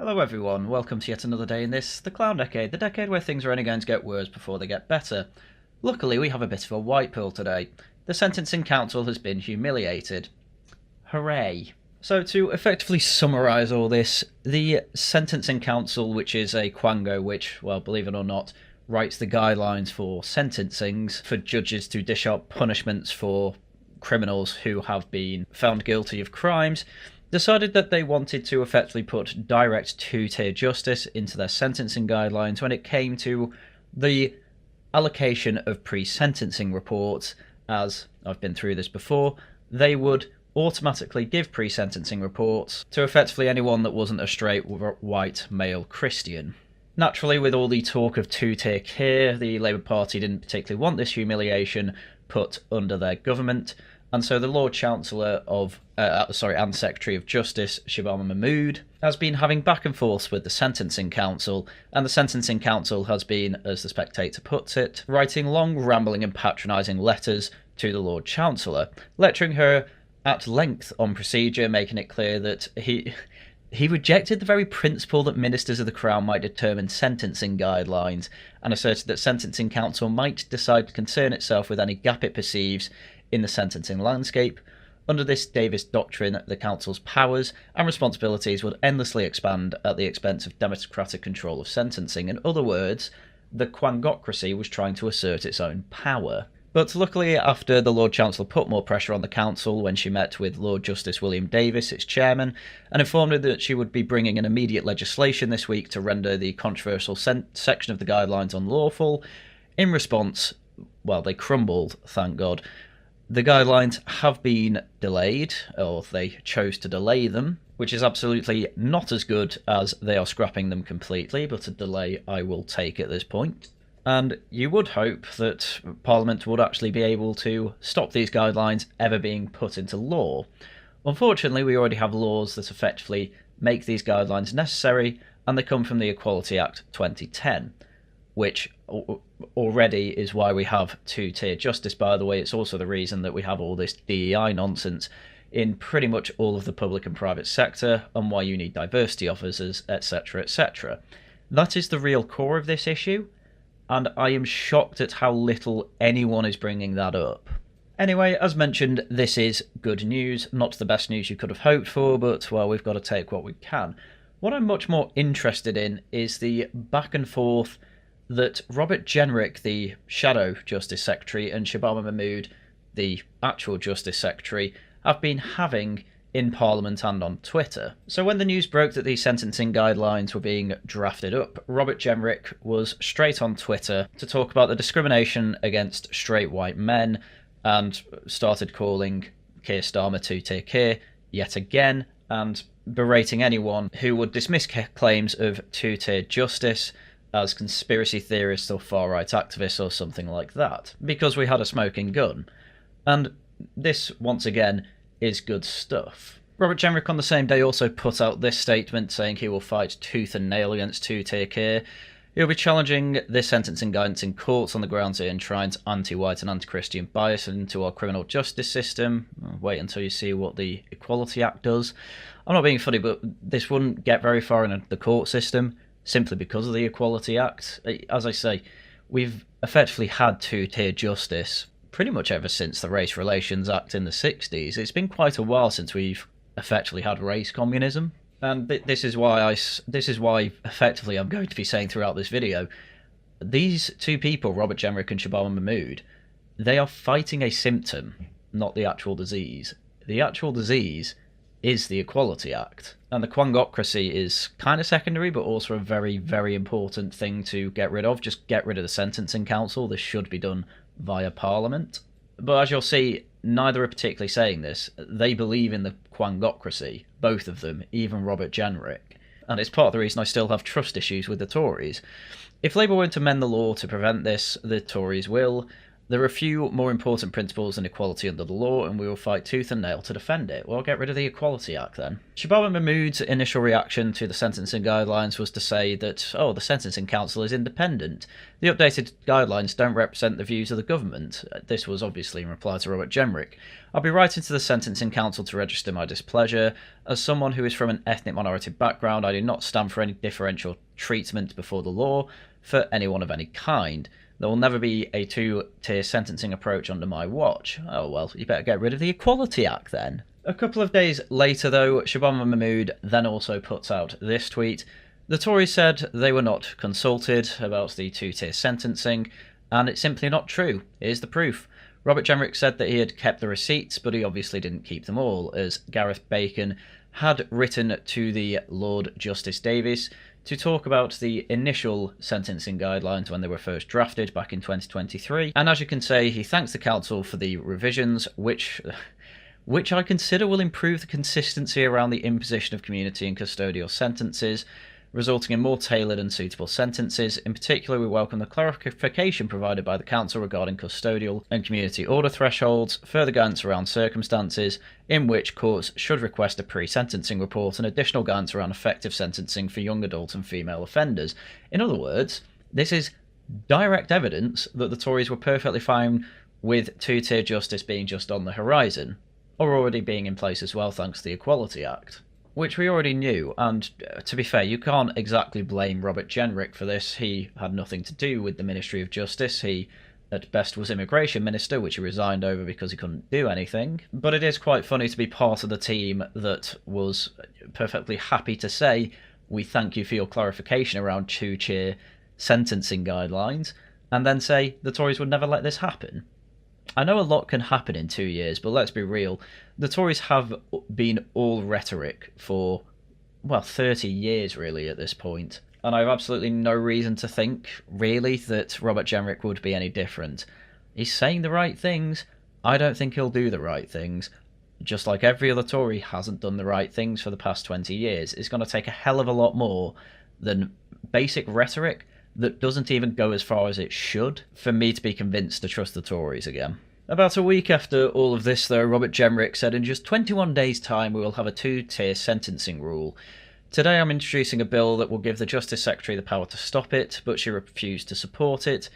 Hello everyone, welcome to yet another day in this, the Clown Decade, the decade where things are only going to get worse before they get better. Luckily we have a bit of a white pill today. The Sentencing Council has been humiliated. Hooray. So to effectively summarise all this, the Sentencing Council, which is a quango which, well, believe it or not, writes the guidelines for sentencings for judges to dish out punishments for criminals who have been found guilty of crimes, decided that they wanted to effectively put direct two-tier justice into their sentencing guidelines when it came to the allocation of pre-sentencing reports. As I've been through this before, they would automatically give pre-sentencing reports to effectively anyone that wasn't a straight white male Christian. Naturally, with all the talk of two-tier care, the Labour Party didn't particularly want this humiliation put under their government, and so the Lord Chancellor and Secretary of Justice, Shabana Mahmood, has been having back and forth with the Sentencing Council, and the Sentencing Council has been, as the Spectator puts it, writing long, rambling and patronising letters to the Lord Chancellor, lecturing her at length on procedure, making it clear that he rejected the very principle that ministers of the Crown might determine sentencing guidelines, and asserted that Sentencing Council might decide to concern itself with any gap it perceives in the sentencing landscape. Under this Davis doctrine, the Council's powers and responsibilities would endlessly expand at the expense of democratic control of sentencing. In other words, the quangocracy was trying to assert its own power. But luckily, after the Lord Chancellor put more pressure on the Council when she met with Lord Justice William Davis, its chairman, and informed her that she would be bringing an immediate legislation this week to render the controversial section of the guidelines unlawful, in response, well, they crumbled, thank God. The guidelines have been delayed, or they chose to delay them, which is absolutely not as good as they are scrapping them completely, but a delay I will take at this point. And you would hope that Parliament would actually be able to stop these guidelines ever being put into law. Unfortunately, we already have laws that effectively make these guidelines necessary, and they come from the Equality Act 2010, which already is why we have two-tier justice, by the way. It's also the reason that we have all this DEI nonsense in pretty much all of the public and private sector, and why you need diversity officers, etc., etc. That is the real core of this issue, and I am shocked at how little anyone is bringing that up. Anyway, as mentioned, this is good news, not the best news you could have hoped for, but, well, we've got to take what we can. What I'm much more interested in is the back and forth that Robert Jenrick, the Shadow Justice Secretary, and Shabana Mahmood, the actual Justice Secretary, have been having in Parliament and on Twitter. So when the news broke that these sentencing guidelines were being drafted up, Robert Jenrick was straight on Twitter to talk about the discrimination against straight white men, and started calling Keir Starmer two-tier Keir yet again, and berating anyone who would dismiss claims of two-tier justice as conspiracy theorists or far-right activists or something like that, because we had a smoking gun. And this, once again, is good stuff. Robert Jenrick on the same day also put out this statement saying he will fight tooth and nail against two-tier Keir. He'll be challenging this sentencing guidance in courts on the grounds it enshrines anti-white and anti-Christian bias into our criminal justice system. Wait until you see what the Equality Act does. I'm not being funny, but this wouldn't get very far in the court system, simply because of the Equality Act. As I say, we've effectively had two-tier justice pretty much ever since the Race Relations Act in the 60s. It's been quite a while since we've effectively had race communism. And this is why effectively I'm going to be saying throughout this video, these two people, Robert Jenrick and Shabana Mahmood, they are fighting a symptom, not the actual disease. The actual disease is the Equality Act. And the quangocracy is kind of secondary, but also a very, very important thing to get rid of. Just get rid of the Sentencing Council. This should be done via Parliament. But as you'll see, neither are particularly saying this. They believe in the quangocracy, both of them, even Robert Jenrick. And it's part of the reason I still have trust issues with the Tories. If Labour were to amend the law to prevent this, the Tories will. There are a few more important principles than equality under the law, and we will fight tooth and nail to defend it. Well, get rid of the Equality Act then. Shabana Mahmood's initial reaction to the sentencing guidelines was to say that, oh, the Sentencing Council is independent. The updated guidelines don't represent the views of the government. This was obviously in reply to Robert Jenrick. I'll be writing to the Sentencing Council to register my displeasure. As someone who is from an ethnic minority background, I do not stand for any differential treatment before the law for anyone of any kind. There will never be a two-tier sentencing approach under my watch. Oh, well, you better get rid of the Equality Act then. A couple of days later, though, Shabana Mahmood then also puts out this tweet. The Tories said they were not consulted about the two-tier sentencing, and it's simply not true. Here's the proof. Robert Jenrick said that he had kept the receipts, but he obviously didn't keep them all, as Gareth Bacon had written to the Lord Justice Davies to talk about the initial sentencing guidelines when they were first drafted back in 2023. And as you can see, he thanks the council for the revisions, which I consider will improve the consistency around the imposition of community and custodial sentences, resulting in more tailored and suitable sentences. In particular, we welcome the clarification provided by the Council regarding custodial and community order thresholds, further guidance around circumstances in which courts should request a pre-sentencing report, and additional guidance around effective sentencing for young adult and female offenders. In other words, this is direct evidence that the Tories were perfectly fine with two-tier justice being just on the horizon, or already being in place as well thanks to the Equality Act. Which we already knew, and to be fair, you can't exactly blame Robert Jenrick for this. He had nothing to do with the Ministry of Justice. He, at best, was Immigration Minister, which he resigned over because he couldn't do anything. But it is quite funny to be part of the team that was perfectly happy to say, we thank you for your clarification around two-tier sentencing guidelines, and then say the Tories would never let this happen. I know a lot can happen in 2 years, but let's be real. The Tories have been all rhetoric for, 30 years really at this point. And I have absolutely no reason to think, really, that Robert Jenrick would be any different. He's saying the right things. I don't think he'll do the right things. Just like every other Tory hasn't done the right things for the past 20 years. It's going to take a hell of a lot more than basic rhetoric that doesn't even go as far as it should for me to be convinced to trust the Tories again. About a week after all of this, though, Robert Jenrick said in just 21 days' time we will have a two-tier sentencing rule. Today I'm introducing a bill that will give the Justice Secretary the power to stop it, but she refused to support it.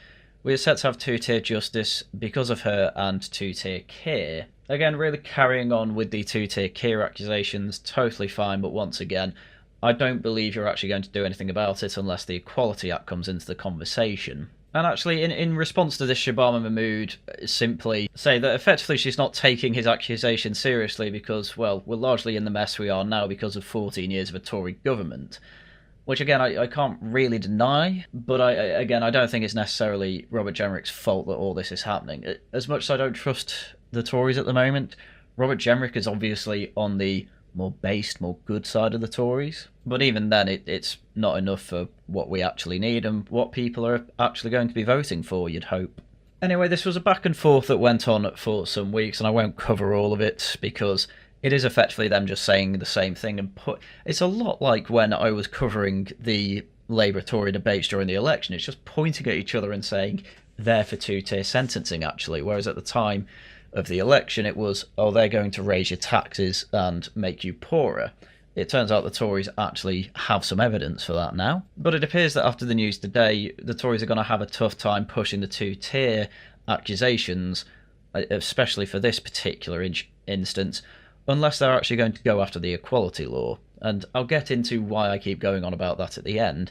We are set to have two-tier justice because of her and two-tier care. Again, really carrying on with the two-tier care accusations, totally fine, but once again, I don't believe you're actually going to do anything about it unless the Equality Act comes into the conversation. And actually, in response to this, Shabana Mahmood simply say that effectively she's not taking his accusation seriously because, well, we're largely in the mess we are now because of 14 years of a Tory government. Which, again, I can't really deny, but I don't think it's necessarily Robert Jenrick's fault that all this is happening. As much as I don't trust the Tories at the moment, Robert Jenrick is obviously on the more based, more good side of the Tories. But even then, it's not enough for what we actually need and what people are actually going to be voting for, you'd hope. Anyway, this was a back and forth that went on for some weeks, and I won't cover all of it because it is effectively them just saying the same thing. And it's a lot like when I was covering the Labour-Tory debates during the election. It's just pointing at each other and saying they're for two-tier sentencing, actually, whereas at the time of the election it was, oh, they're going to raise your taxes and make you poorer. It turns out the Tories actually have some evidence for that now. But it appears that after the news today, the Tories are going to have a tough time pushing the two-tier accusations, especially for this particular instance, unless they're actually going to go after the equality law. And I'll get into why I keep going on about that at the end.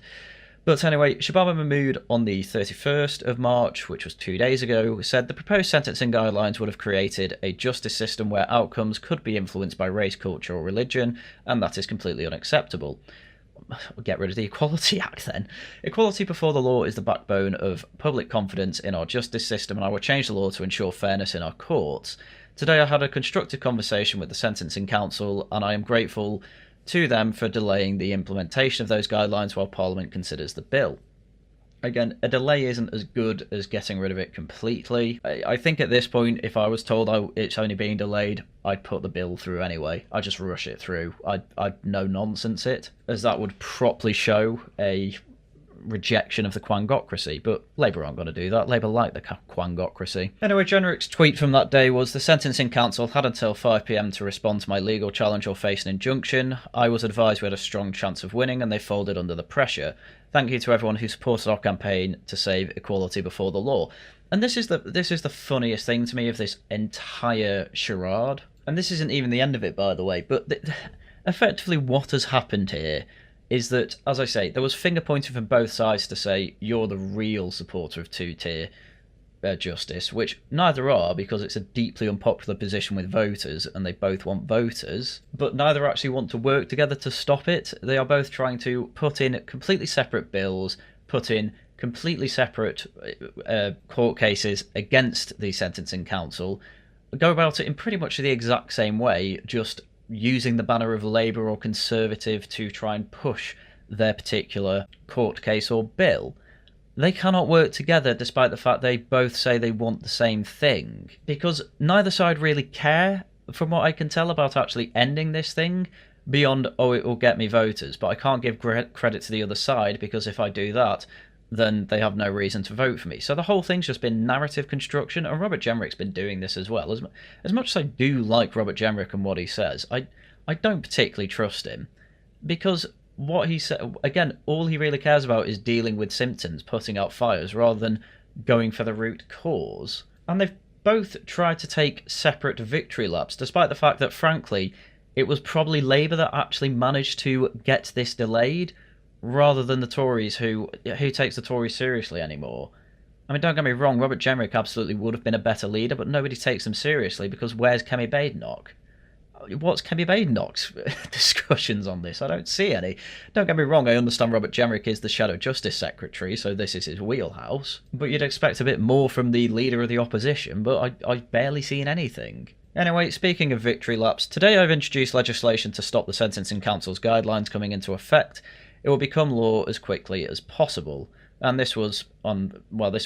But anyway, Shabana Mahmood on the 31st of March, which was 2 days ago, said the proposed sentencing guidelines would have created a justice system where outcomes could be influenced by race, culture or religion, and that is completely unacceptable. Get rid of the Equality Act then. Equality before the law is the backbone of public confidence in our justice system, and I will change the law to ensure fairness in our courts. Today I had a constructive conversation with the Sentencing Council, and I am grateful to them for delaying the implementation of those guidelines while Parliament considers the bill. Again, a delay isn't as good as getting rid of it completely. I think at this point, if I was told it's only being delayed, I'd put the bill through anyway. I'd just rush it through. I'd no-nonsense it, as that would properly show a rejection of the quangocracy, but Labour aren't going to do that. Labour like the quangocracy. Anyway, Jenrick's tweet from that day was, "The Sentencing Council had until 5 p.m. to respond to my legal challenge or face an injunction. I was advised we had a strong chance of winning and they folded under the pressure. Thank you to everyone who supported our campaign to save equality before the law." And this is the funniest thing to me of this entire charade. And this isn't even the end of it, by the way, but effectively what has happened here is that, as I say, there was finger pointing from both sides to say you're the real supporter of two-tier justice, which neither are, because it's a deeply unpopular position with voters and they both want voters, but neither actually want to work together to stop it. They are both trying to put in completely separate bills, put in completely separate court cases against the Sentencing Council, go about it in pretty much the exact same way, just using the banner of Labour or Conservative to try and push their particular court case or bill. They cannot work together despite the fact they both say they want the same thing, because neither side really care, from what I can tell, about actually ending this thing, beyond, oh, it will get me voters, but I can't give credit to the other side, because if I do that, then they have no reason to vote for me. So the whole thing's just been narrative construction, and Robert Jenrick's been doing this as well. As much as I do like Robert Jenrick and what he says, I don't particularly trust him, because what he said, again, all he really cares about is dealing with symptoms, putting out fires, rather than going for the root cause. And they've both tried to take separate victory laps, despite the fact that, frankly, it was probably Labour that actually managed to get this delayed, rather than the Tories, who takes the Tories seriously anymore. I mean, don't get me wrong, Robert Jenrick absolutely would have been a better leader, but nobody takes them seriously, because where's Kemi Badenoch? What's Kemi Badenoch's discussions on this? I don't see any. Don't get me wrong, I understand Robert Jenrick is the Shadow Justice Secretary, so this is his wheelhouse, but you'd expect a bit more from the leader of the opposition, but I've barely seen anything. Anyway, speaking of victory laps, today I've introduced legislation to stop the Sentencing Council's guidelines coming into effect. It will become law as quickly as possible. And this was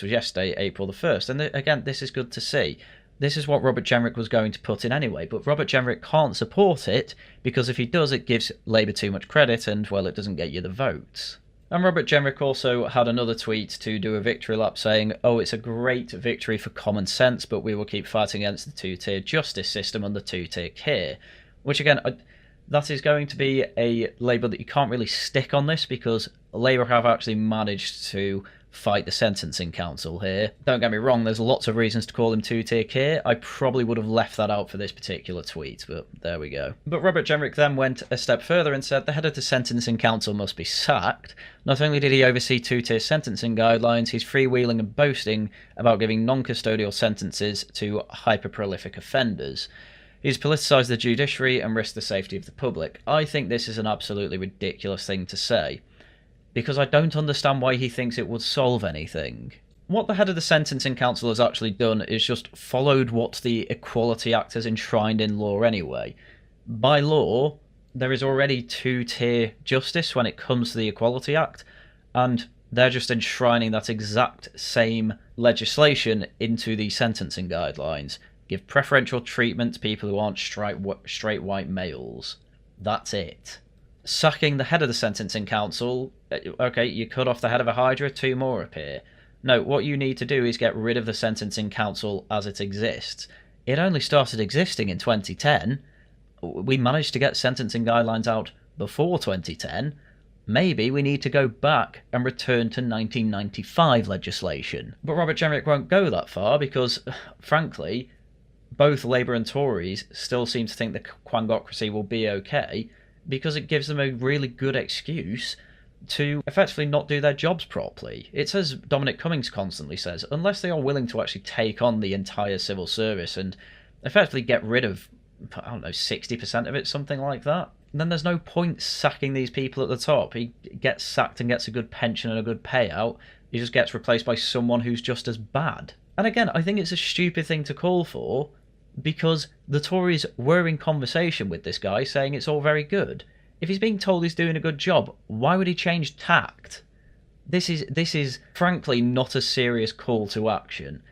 yesterday, April the 1st. And again, this is good to see. This is what Robert Jenrick was going to put in anyway, but Robert Jenrick can't support it, because if he does, it gives Labour too much credit and, well, it doesn't get you the votes. And Robert Jenrick also had another tweet to do a victory lap saying, "Oh, it's a great victory for common sense, but we will keep fighting against the two-tier justice system and the two-tier care." Which, again, that is going to be a label that you can't really stick on this, because Labour have actually managed to fight the Sentencing Council here. Don't get me wrong, there's lots of reasons to call him two-tier care. I probably would have left that out for this particular tweet, but there we go. But Robert Jenrick then went a step further and said the head of the Sentencing Council must be sacked. Not only did he oversee two-tier sentencing guidelines, he's freewheeling and boasting about giving non-custodial sentences to hyper-prolific offenders. He's politicised the judiciary and risked the safety of the public. I think this is an absolutely ridiculous thing to say, because I don't understand why he thinks it would solve anything. What the head of the Sentencing Council has actually done is just followed what the Equality Act has enshrined in law anyway. By law, there is already two-tier justice when it comes to the Equality Act, and they're just enshrining that exact same legislation into the sentencing guidelines. Give preferential treatment to people who aren't straight white males. That's it. Sacking the head of the Sentencing Council, okay, you cut off the head of a hydra, 2 more appear. No, what you need to do is get rid of the Sentencing Council as it exists. It only started existing in 2010. We managed to get sentencing guidelines out before 2010. Maybe we need to go back and return to 1995 legislation. But Robert Jenrick won't go that far because, frankly, both Labour and Tories still seem to think the quangocracy will be okay, because it gives them a really good excuse to effectively not do their jobs properly. It's as Dominic Cummings constantly says, unless they are willing to actually take on the entire civil service and effectively get rid of, I don't know, 60% of it, something like that, then there's no point sacking these people at the top. He gets sacked and gets a good pension and a good payout. He just gets replaced by someone who's just as bad. And again, I think it's a stupid thing to call for, because the Tories were in conversation with this guy saying it's all very good. If he's being told he's doing a good job, why would he change tact? This is frankly not a serious call to action.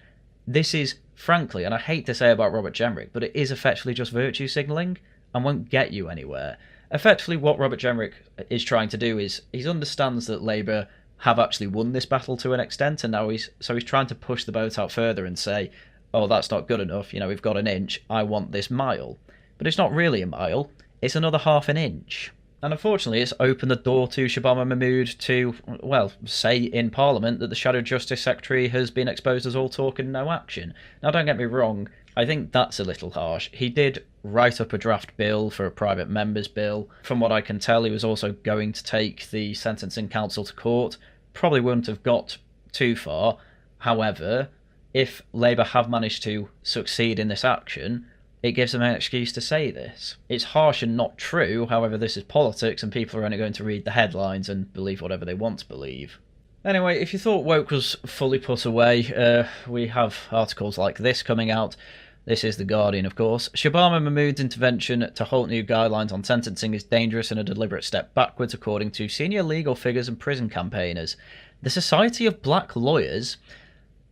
This is, frankly, and I hate to say about Robert Jenrick, but it is effectively just virtue signalling and won't get you anywhere. Effectively what Robert Jenrick is trying to do is, he understands that Labour have actually won this battle to an extent, and now he's trying to push the boat out further and say, oh, that's not good enough, we've got an inch, I want this mile. But it's not really a mile, it's another half an inch. And unfortunately, it's opened the door to Shabana Mahmood to, well, say in Parliament that the Shadow Justice Secretary has been exposed as all talk and no action. Now, don't get me wrong, I think that's a little harsh. He did write up a draft bill for a private member's bill. From what I can tell, he was also going to take the Sentencing Council to court. Probably wouldn't have got too far. However, if Labour have managed to succeed in this action, it gives them an excuse to say this. It's harsh and not true, however this is politics and people are only going to read the headlines and believe whatever they want to believe. Anyway, if you thought woke was fully put away, we have articles like this coming out. This is The Guardian, of course. Shabana Mahmood's intervention to halt new guidelines on sentencing is dangerous and a deliberate step backwards, according to senior legal figures and prison campaigners. The Society of Black Lawyers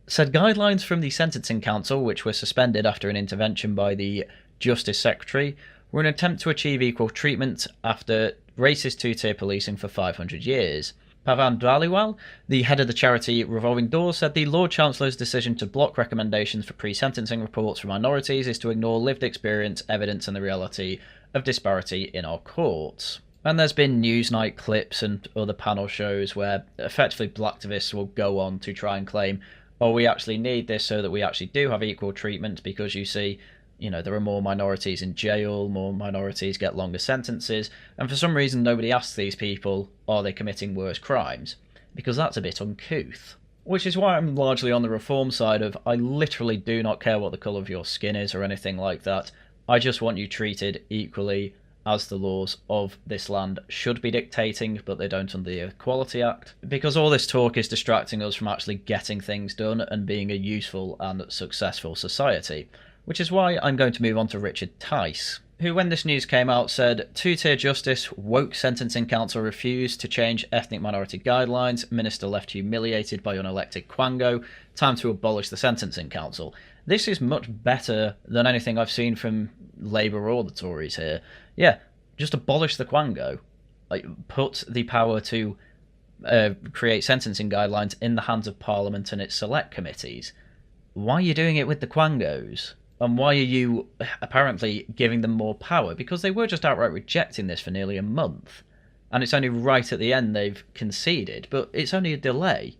said guidelines from the Sentencing Council, which were suspended after an intervention by the Justice Secretary, were an attempt to achieve equal treatment after racist two-tier policing for 500 years. Pavan Dhaliwal, the head of the charity Revolving Doors, said the Lord Chancellor's decision to block recommendations for pre-sentencing reports for minorities is to ignore lived experience, evidence and the reality of disparity in our courts. And there's been Newsnight clips and other panel shows where effectively black activists will go on to try and claim, oh, we actually need this so that we actually do have equal treatment because you see, there are more minorities in jail, more minorities get longer sentences, and for some reason nobody asks these people, are they committing worse crimes? Because that's a bit uncouth. Which is why I'm largely on the reform side of, I literally do not care what the colour of your skin is or anything like that. I just want you treated equally as the laws of this land should be dictating, but they don't under the Equality Act. Because all this talk is distracting us from actually getting things done and being a useful and successful society. Which is why I'm going to move on to Richard Tice, who, when this news came out, said, two-tier justice, woke sentencing council refused to change ethnic minority guidelines, minister left humiliated by unelected Quango, time to abolish the sentencing council. This is much better than anything I've seen from Labour or the Tories here. Yeah, just abolish the Quango. Put the power to create sentencing guidelines in the hands of Parliament and its select committees. Why are you doing it with the Quangos? And why are you apparently giving them more power? Because they were just outright rejecting this for nearly a month. And it's only right at the end they've conceded. But it's only a delay.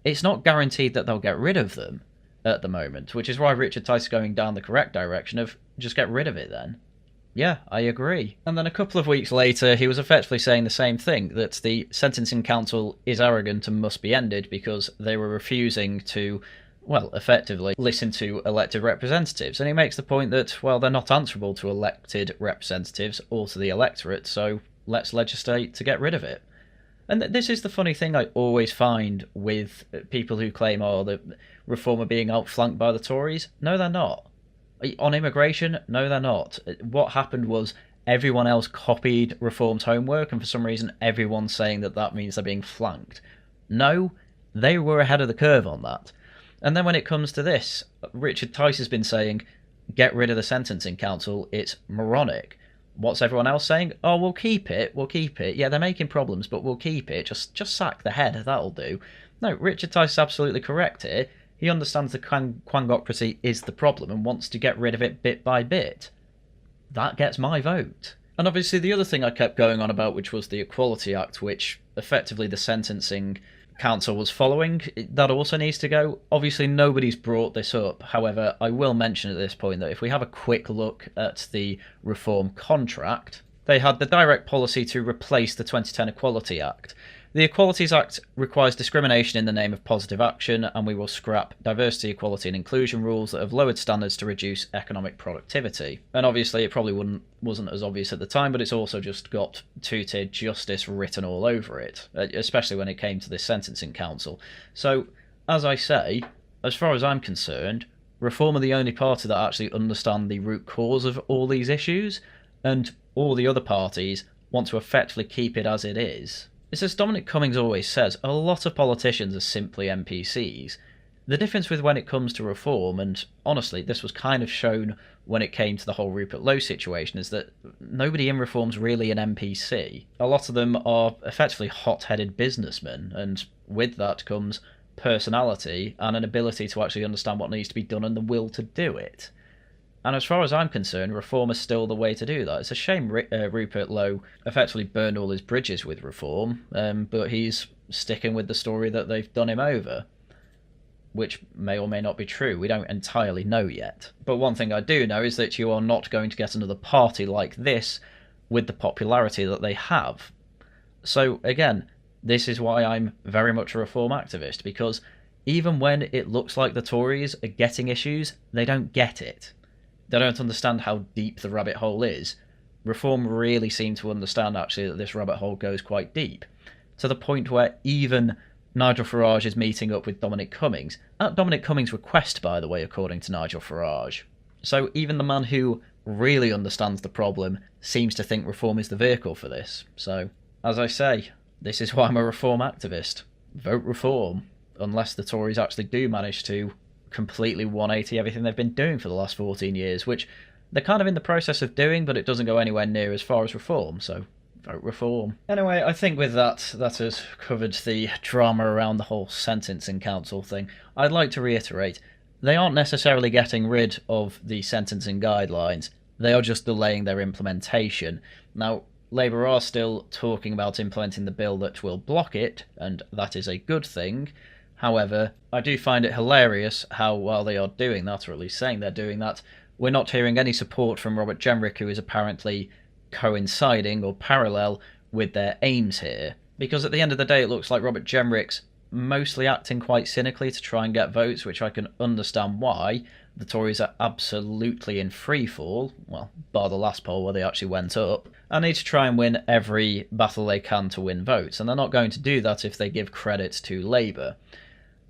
It's not guaranteed that they'll get rid of them at the moment, which is why Richard Tice is going down the correct direction of just get rid of it then. Yeah, I agree. And then a couple of weeks later, he was effectively saying the same thing, that the Sentencing Council is arrogant and must be ended because they were refusing to, well, effectively listen to elected representatives. And he makes the point that, well, they're not answerable to elected representatives or to the electorate, so let's legislate to get rid of it. And this is the funny thing I always find with people who claim, oh, the Reform are being outflanked by the Tories. No, they're not. On immigration, no, they're not. What happened was everyone else copied Reform's homework, and for some reason everyone's saying that that means they're being flanked. No, they were ahead of the curve on that. And then when it comes to this, Richard Tice has been saying, get rid of the Sentencing Council, it's moronic. What's everyone else saying? Oh, we'll keep it. Yeah, they're making problems, but we'll keep it. Just sack the head, that'll do. No, Richard Tice is absolutely correct here. He understands the quangocracy is the problem and wants to get rid of it bit by bit. That gets my vote. And obviously the other thing I kept going on about, which was the Equality Act, which effectively the Sentencing Council was following, that also needs to go. Obviously nobody's brought this up. However, I will mention at this point that if we have a quick look at the Reform contract, they had the direct policy to replace the 2010 Equality Act. The Equalities Act requires discrimination in the name of positive action, and we will scrap diversity, equality and inclusion rules that have lowered standards to reduce economic productivity. And obviously it probably wasn't as obvious at the time, but it's also just got two-tier justice written all over it, especially when it came to this Sentencing Council. So, as I say, as far as I'm concerned, Reform are the only party that actually understand the root cause of all these issues, and all the other parties want to effectively keep it as it is. It's as Dominic always says, a lot of politicians are simply NPCs. The difference with when it comes to reform, and honestly, this was kind of shown when it came to the whole Rupert Lowe situation, is that nobody in reform's really an NPC. A lot of them are effectively hot-headed businessmen, and with that comes personality and an ability to actually understand what needs to be done and the will to do it. And as far as I'm concerned, reform is still the way to do that. It's a shame Rupert Lowe effectively burned all his bridges with reform, but he's sticking with the story that they've done him over, which may or may not be true. We don't entirely know yet. But one thing I do know is that you are not going to get another party like this with the popularity that they have. So again, this is why I'm very much a reform activist, because even when it looks like the Tories are getting issues, they don't get it. They don't understand how deep the rabbit hole is. Reform really seem to understand, actually, that this rabbit hole goes quite deep, to the point where even Nigel Farage is meeting up with Dominic Cummings, at Dominic Cummings' request, by the way, according to Nigel Farage. So even the man who really understands the problem seems to think reform is the vehicle for this. So, as I say, this is why I'm a reform activist. Vote reform, unless the Tories actually do manage to completely 180 everything they've been doing for the last 14 years, which they're kind of in the process of doing, but it doesn't go anywhere near as far as reform, so vote reform. Anyway, I think with that has covered the drama around the whole sentencing council thing. I'd like to reiterate, they aren't necessarily getting rid of the sentencing guidelines, they are just delaying their implementation. Now, Labour are still talking about implementing the bill that will block it, and that is a good thing. However, I do find it hilarious how, while they are doing that, or at least saying they're doing that, we're not hearing any support from Robert Jenrick, who is apparently coinciding or parallel with their aims here. Because at the end of the day, it looks like Robert Jenrick's mostly acting quite cynically to try and get votes, which I can understand why. The Tories are absolutely in free fall, well, bar the last poll where they actually went up, and need to try and win every battle they can to win votes, and they're not going to do that if they give credit to Labour,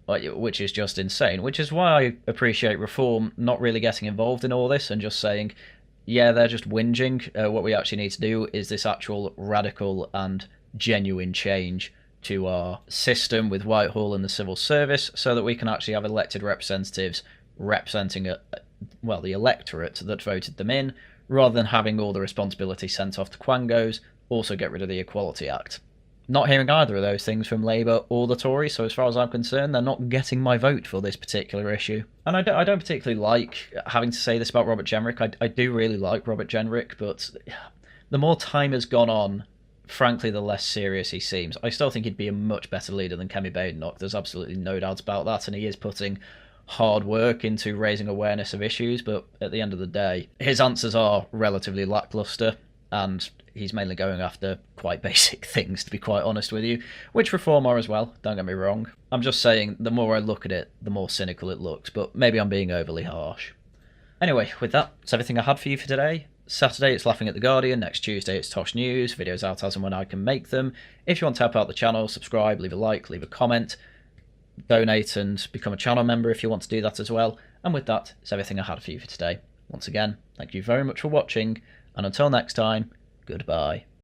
which is just insane, which is why I appreciate Reform not really getting involved in all this and just saying, yeah, they're just whinging. What we actually need to do is this actual radical and genuine change to our system with Whitehall and the civil service so that we can actually have elected representatives representing the electorate that voted them in, rather than having all the responsibility sent off to Quangos. Also get rid of the Equality Act. Not hearing either of those things from Labour or the Tories, so as far as I'm concerned, they're not getting my vote for this particular issue. And I don't particularly like having to say this about Robert Jenrick. I do really like Robert Jenrick, but the more time has gone on, frankly, the less serious he seems. I still think he'd be a much better leader than Kemi Badenoch. There's absolutely no doubt about that, and he is putting hard work into raising awareness of issues, but at the end of the day, his answers are relatively lacklustre, and he's mainly going after quite basic things, to be quite honest with you, which Reform are as well, don't get me wrong. I'm just saying, the more I look at it, the more cynical it looks, but maybe I'm being overly harsh. Anyway, with that, that's everything I had for you for today. Saturday it's Laughing at the Guardian, next Tuesday it's Tosh News, videos out as and when I can make them. If you want to help out the channel, subscribe, leave a like, leave a comment, donate and become a channel member if you want to do that as well. And with that, it's everything I had for you for today. Once again, thank you very much for watching, and until next time, goodbye.